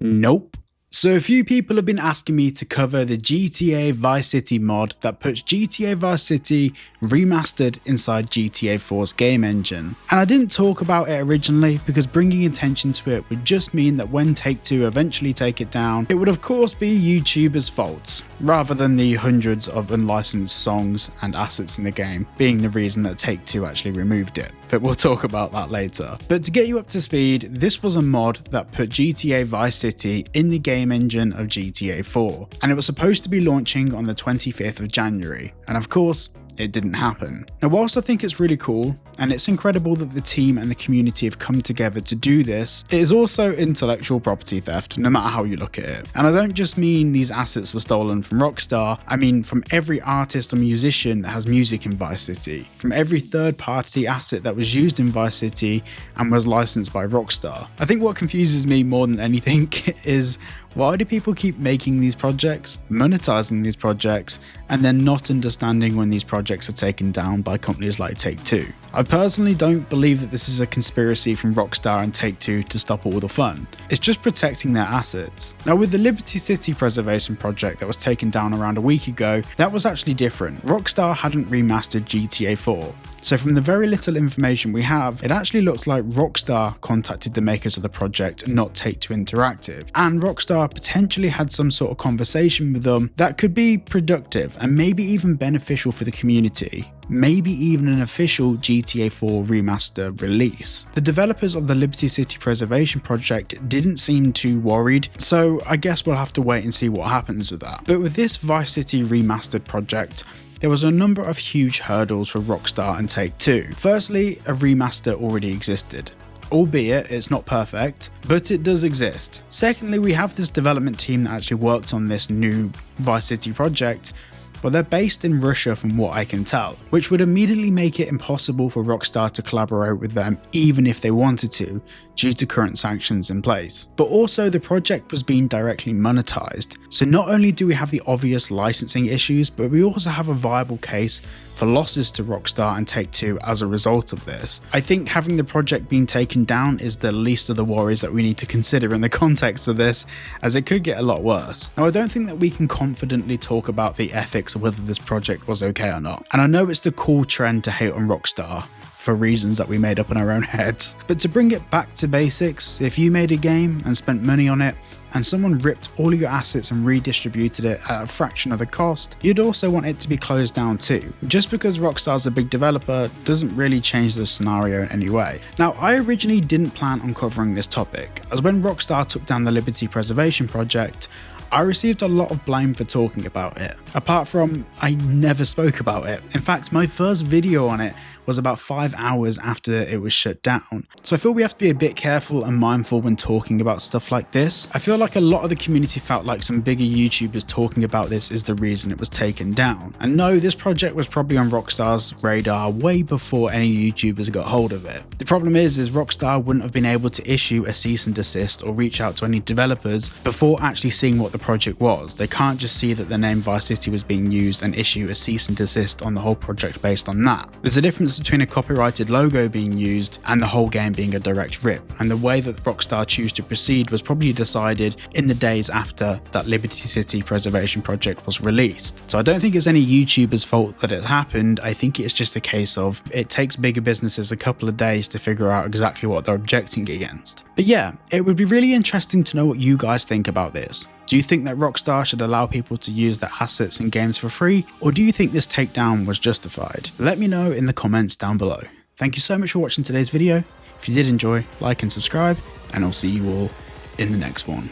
Nope. So a few people have been asking me to cover the GTA Vice City mod that puts GTA Vice City remastered inside GTA 4's game engine. And I didn't talk about it originally because bringing attention to it would just mean that when Take-Two eventually take it down, it would of course be YouTubers' fault, rather than the hundreds of unlicensed songs and assets in the game being the reason that Take-Two actually removed it. But we'll talk about that later. But to get you up to speed, this was a mod that put GTA Vice City in the game engine of GTA 4, and it was supposed to be launching on the 25th of January, and of course, it didn't happen. Now, whilst I think it's really cool, and it's incredible that the team and the community have come together to do this, it is also intellectual property theft, no matter how you look at it. And I don't just mean these assets were stolen from Rockstar, I mean from every artist or musician that has music in Vice City, from every third-party asset that was used in Vice City and was licensed by Rockstar. I think what confuses me more than anything is, why do people keep making these projects, monetizing these projects, and then not understanding when these projects are taken down by companies like Take-Two? I personally don't believe that this is a conspiracy from Rockstar and Take-Two to stop all the fun. It's just protecting their assets. Now, with the Liberty City Preservation project that was taken down around a week ago, that was actually different. Rockstar hadn't remastered GTA 4. So from the very little information we have, it actually looks like Rockstar contacted the makers of the project, not Take-Two Interactive. And Rockstar potentially had some sort of conversation with them that could be productive and maybe even beneficial for the community. Maybe even an official GTA 4 remaster release. The developers of the Liberty City Preservation project didn't seem too worried, so I guess we'll have to wait and see what happens with that. But with this Vice City remastered project, there was a number of huge hurdles for Rockstar and Take-Two. Firstly, a remaster already existed. Albeit it's not perfect, but it does exist. Secondly, we have this development team that actually worked on this new Vice City project, but they're based in Russia from what I can tell, which would immediately make it impossible for Rockstar to collaborate with them even if they wanted to, due to current sanctions in place. But also the project was being directly monetized, so not only do we have the obvious licensing issues, but we also have a viable case for losses to Rockstar and Take-Two as a result of this. I think having the project being taken down is the least of the worries that we need to consider in the context of this, as it could get a lot worse. Now, I don't think that we can confidently talk about the ethics of whether this project was okay or not, and I know it's the cool trend to hate on Rockstar for reasons that we made up in our own heads. But to bring it back to basics, if you made a game and spent money on it, and someone ripped all of your assets and redistributed it at a fraction of the cost, you'd also want it to be closed down too. Just because Rockstar's a big developer doesn't really change the scenario in any way. Now, I originally didn't plan on covering this topic, as when Rockstar took down the Liberty Preservation project, I received a lot of blame for talking about it, apart from I never spoke about it. In fact, my first video on it was about 5 hours after it was shut down. So I feel we have to be a bit careful and mindful when talking about stuff like this. I feel like a lot of the community felt like some bigger YouTubers talking about this is the reason it was taken down. And no, this project was probably on Rockstar's radar way before any YouTubers got hold of it. The problem is Rockstar wouldn't have been able to issue a cease and desist or reach out to any developers before actually seeing what the project was. They can't just see that the name Vice City was being used and issue a cease and desist on the whole project based on that. There's a difference between a copyrighted logo being used and the whole game being a direct rip, and the way that Rockstar chose to proceed was probably decided in the days after that Liberty City Preservation project was released. So I don't think it's any YouTuber's fault that it's happened. I think it's just a case of it takes bigger businesses a couple of days to figure out exactly what they're objecting against. But yeah, it would be really interesting to know what you guys think about this. Do you think that Rockstar should allow people to use their assets in games for free, or do you think this takedown was justified? Let me know in the comments down below. Thank you so much for watching today's video. If you did enjoy, like and subscribe, and I'll see you all in the next one.